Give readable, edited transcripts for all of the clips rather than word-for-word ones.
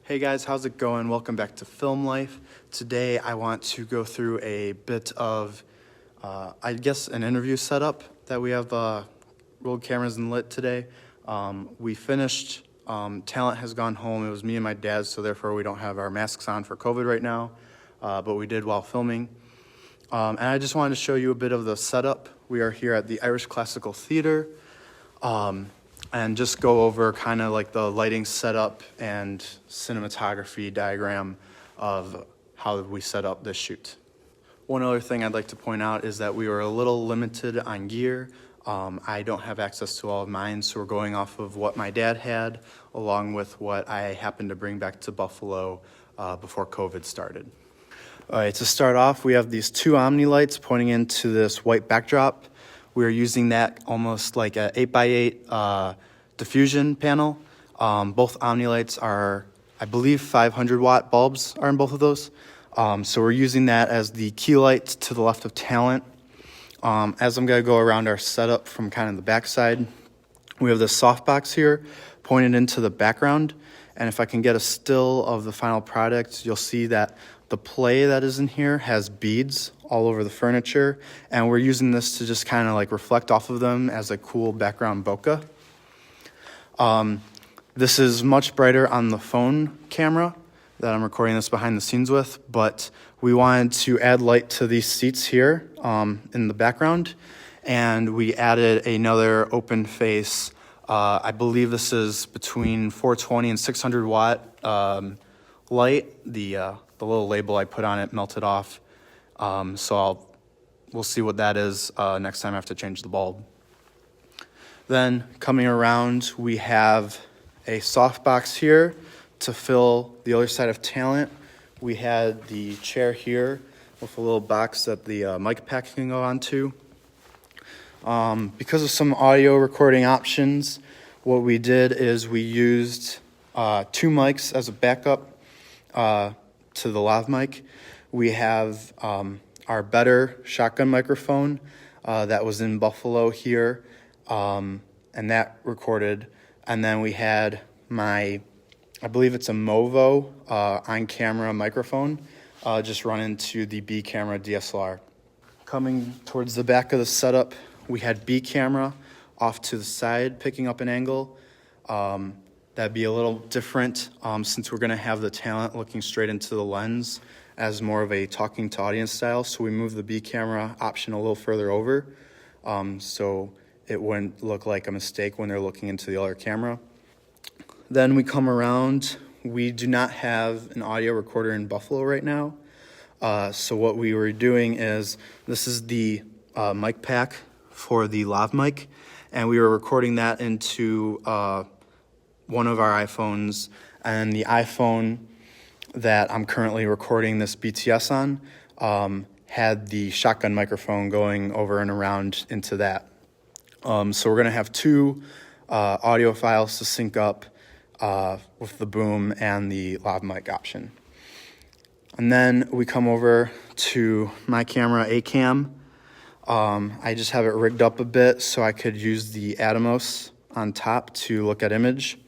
Hey guys, how's it going? Welcome back to Film Life. Today I want to go through a bit of, an interview setup that we have rolled cameras and lit today. We finished, talent has gone home. It was me and my dad, so therefore we don't have our masks on for COVID right now, but we did while filming. And I just wanted to show you a bit of the setup. We are here at the Irish Classical Theater. And just go over kind of like the lighting setup and cinematography diagram of how we set up this shoot. One other thing I'd like to point out is that we were a little limited on gear. I don't have access to all of mine, so we're going off of what my dad had, along with what I happened to bring back to Buffalo before COVID started. All right, to start off, we have these two Omni lights pointing into this white backdrop. We're using that almost like an 8x8 diffusion panel. Both Omni lights are, I believe, 500 watt bulbs are in both of those. So we're using that as the key light to the left of talent. As I'm gonna go around our setup from kind of the backside, we have this softbox here pointed into the background. And if I can get a still of the final product, you'll see that the play that is in here has beads all over the furniture, and we're using this to just kind of like reflect off of them as a cool background bokeh. This is much brighter on the phone camera that I'm recording this behind the scenes with, but we wanted to add light to these seats here in the background, and we added another open face. I believe this is between 420 and 600 watt light. The little label I put on it melted off. So we'll see what that is next time I have to change the bulb. Then coming around, we have a softbox here to fill the other side of talent. We had the chair here with a little box that the mic pack can go onto. Because of some audio recording options, what we did is we used two mics as a backup to the lav mic. We have our better shotgun microphone that was in Buffalo here, and that recorded. And then we had I believe it's a Movo on-camera microphone, just run into the B camera DSLR. Coming towards the back of the setup, we had B camera off to the side, picking up an angle. That'd be a little different since we're gonna have the talent looking straight into the lens as more of a talking to audience style. So we moved the B camera option a little further over so it wouldn't look like a mistake when they're looking into the other camera. Then we come around. We do not have an audio recorder in Buffalo right now. So what we were doing is, this is the mic pack for the lav mic, and we were recording that into one of our iPhones, and the iPhone that I'm currently recording this BTS on had the shotgun microphone going over and around into that. So we're gonna have two audio files to sync up with the boom and the lav mic option. And then we come over to my camera, A-Cam. I just have it rigged up a bit so I could use the Atomos on top to look at image.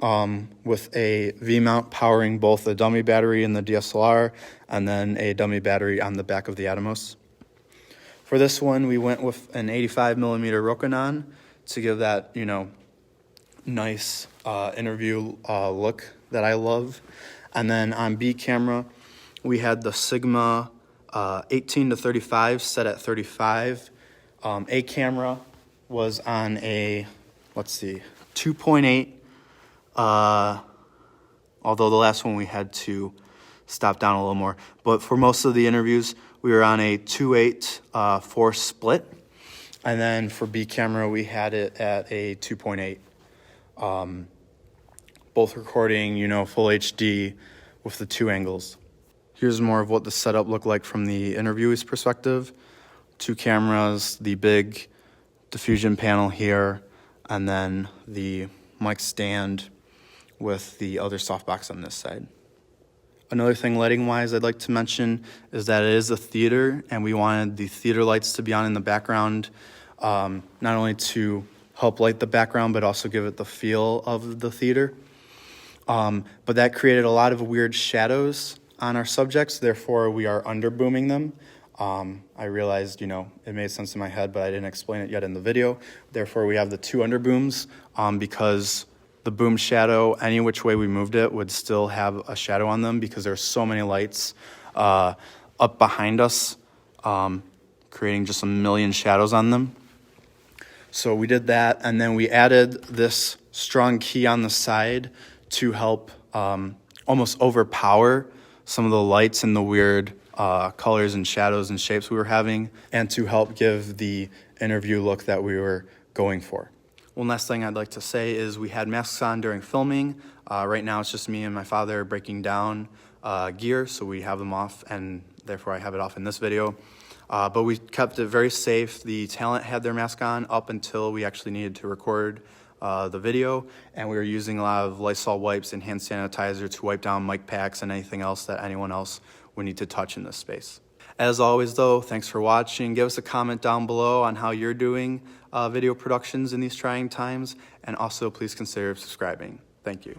With a V-mount powering both the dummy battery in the DSLR and then a dummy battery on the back of the Atomos. For this one, we went with an 85mm Rokinon to give that, nice interview look that I love. And then on B camera, we had the Sigma 18-35 set at 35. A camera was on a, 2.8. Although the last one we had to stop down a little more. But for most of the interviews, we were on a 2.8 4 split. And then for B camera, we had it at a 2.8. Both recording, full HD with the two angles. Here's more of what the setup looked like from the interviewee's perspective. Two cameras, the big diffusion panel here, and then the mic stand with the other softbox on this side. Another thing lighting-wise I'd like to mention is that it is a theater, and we wanted the theater lights to be on in the background, not only to help light the background, but also give it the feel of the theater. But that created a lot of weird shadows on our subjects, therefore we are under booming them. I realized, it made sense in my head, but I didn't explain it yet in the video. Therefore, we have the 2 under booms because the boom shadow, any which way we moved it, would still have a shadow on them because there's so many lights up behind us, creating just a million shadows on them. So we did that, and then we added this strong key on the side to help almost overpower some of the lights and the weird colors and shadows and shapes we were having, and to help give the interview look that we were going for. One last thing I'd like to say is we had masks on during filming. Right now it's just me and my father breaking down gear, so we have them off, and therefore I have it off in this video. But we kept it very safe. The talent had their mask on up until we actually needed to record the video, and we were using a lot of Lysol wipes and hand sanitizer to wipe down mic packs and anything else that anyone else would need to touch in this space. As always though, thanks for watching. Give us a comment down below on how you're doing video productions in these trying times, and also please consider subscribing. Thank you.